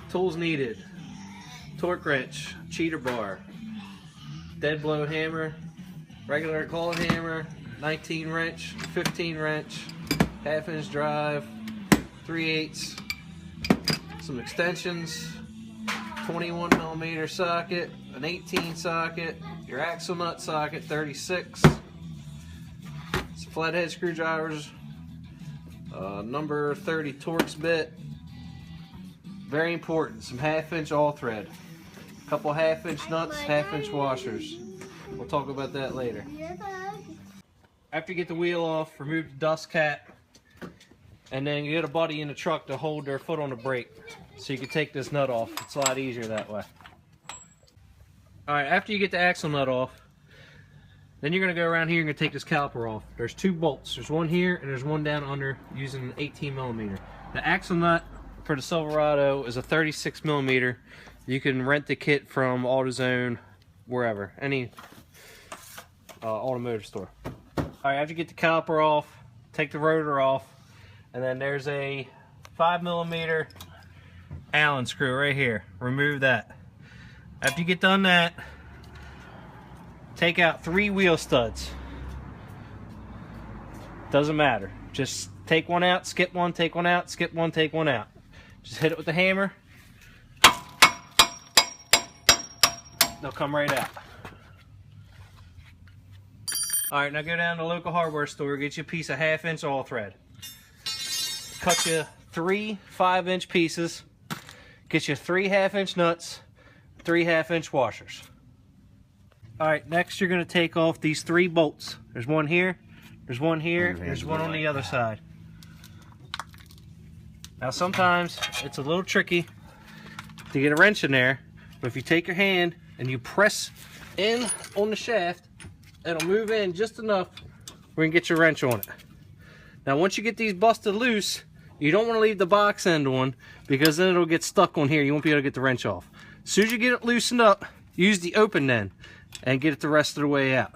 Tools needed: torque wrench, cheater bar, dead blow hammer, regular claw hammer, 19 wrench, 15 wrench, half-inch drive, 3/8, some extensions, 21mm socket, an 18 socket, your axle nut socket 36, some flathead screwdrivers, number 30 Torx bit. Very important, some 1/2" all thread, a couple 1/2" nuts, 1/2" washers. We'll talk about that later. After you get the wheel off, remove the dust cap, and then you get a buddy in the truck to hold their foot on the brake so you can take this nut off. It's a lot easier that way. Alright, after you get the axle nut off, then you're going to go around here and take this caliper off. There's 2 bolts. There's one here and there's one down under using an 18mm. The axle nut for the Silverado is a 36mm. You can rent the kit from AutoZone, wherever, any automotive store. Alright, after you get the caliper off, take the rotor off, and then there's a 5mm Allen screw right here. Remove that. After you get done that, take out 3 wheel studs. Doesn't matter. Just take one out, skip one, take one out, skip one, take one out. Just hit it with the hammer. They'll come right out. Alright, now go down to the local hardware store, get you a piece of 1/2" all thread. Cut you 3 5" pieces, get you 3 1/2" nuts, 3 1/2" washers. Alright, next you're going to take off these 3 bolts. There's one here, there's one here, and there's one on the other side. Now sometimes it's a little tricky to get a wrench in there, but if you take your hand and you press in on the shaft, it'll move in just enough where you can get your wrench on it. Now once you get these busted loose, you don't want to leave the box end on, because then it'll get stuck on here. You won't be able to get the wrench off. As soon as you get it loosened up, use the open end and get it the rest of the way out.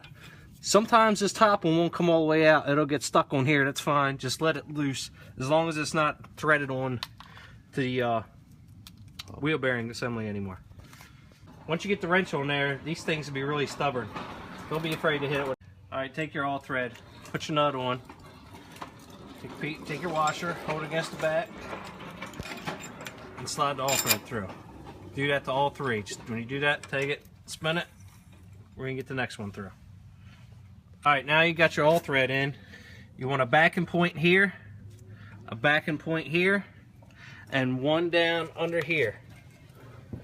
Sometimes this top one won't come all the way out. It'll get stuck on here. That's fine. Just let it loose, as long as it's not threaded on to the wheel bearing assembly anymore. Once you get the wrench on there, these things will be really stubborn. Don't be afraid to hit it with. Alright, take your all thread, put your nut on, take your washer, hold it against the back, and slide the all thread through. Do that to all 3. Just when you do that, take it, spin it, we're going to get the next one through. Alright, now you got your all thread in. You want a backing point here, a backing point here, and one down under here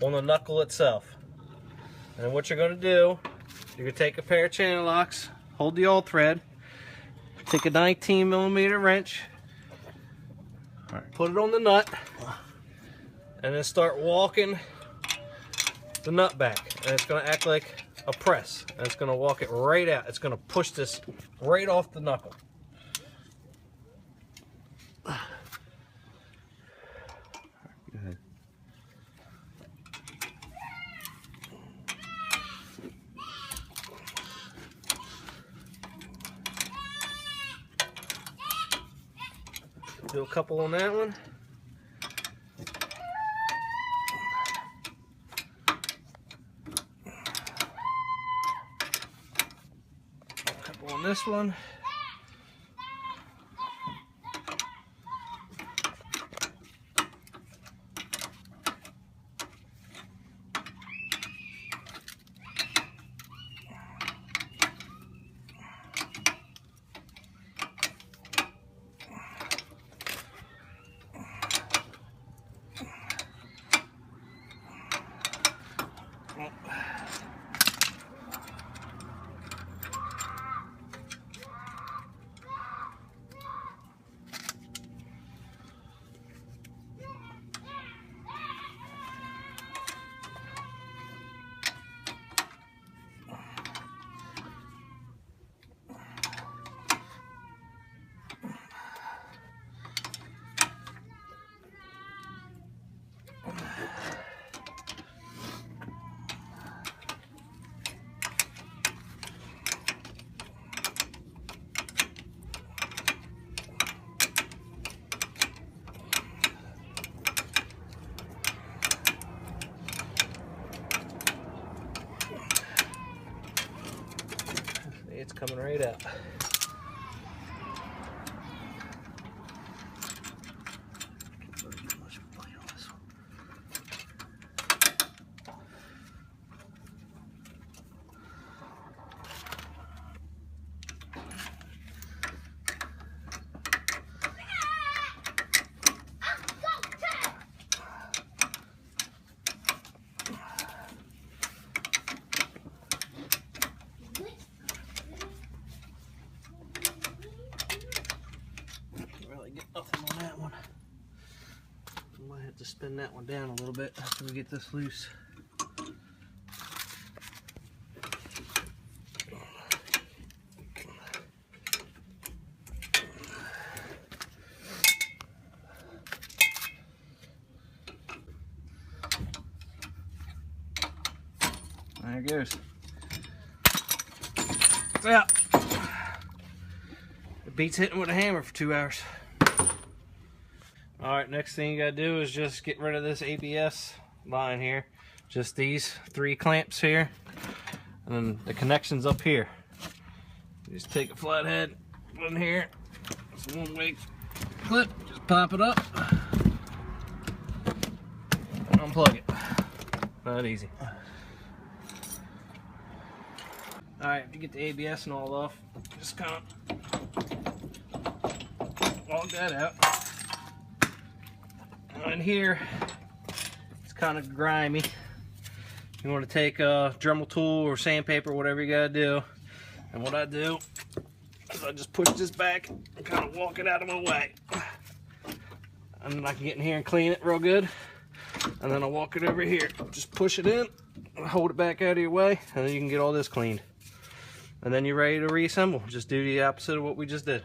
on the knuckle itself. And what you're going to do, you're going to take a pair of channel locks, hold the all thread, take a 19mm wrench, put it on the nut, and then start walking the nut back. And it's going to act like a press. And it's going to walk it right out. It's going to push this right off the knuckle. Go ahead. Do a couple on that one. A couple on this one. coming right out. Nothing on that one. I might have to spin that one down a little bit after we get this loose. There it goes. It's out. It beats hitting with a hammer for 2 hours. Alright, next thing you gotta do is just get rid of this ABS line here. Just these 3 clamps here. And then the connection's up here. You just take a flathead, put in here. It's a one-way clip. Just pop it up. And unplug it. That easy. Alright, if you get the ABS and all off, just kind of log that out. And here, it's kind of grimy. You want to take a Dremel tool or sandpaper, whatever you gotta do. And what I do is I just push this back and kind of walk it out of my way. And then I can get in here and clean it real good. And then I'll walk it over here. Just push it in, hold it back out of your way, and then you can get all this cleaned. And then you're ready to reassemble. Just do the opposite of what we just did.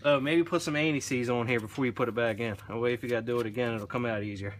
Oh, maybe put some anti-seize on here before you put it back in. That way if you gotta do it again, it'll come out easier.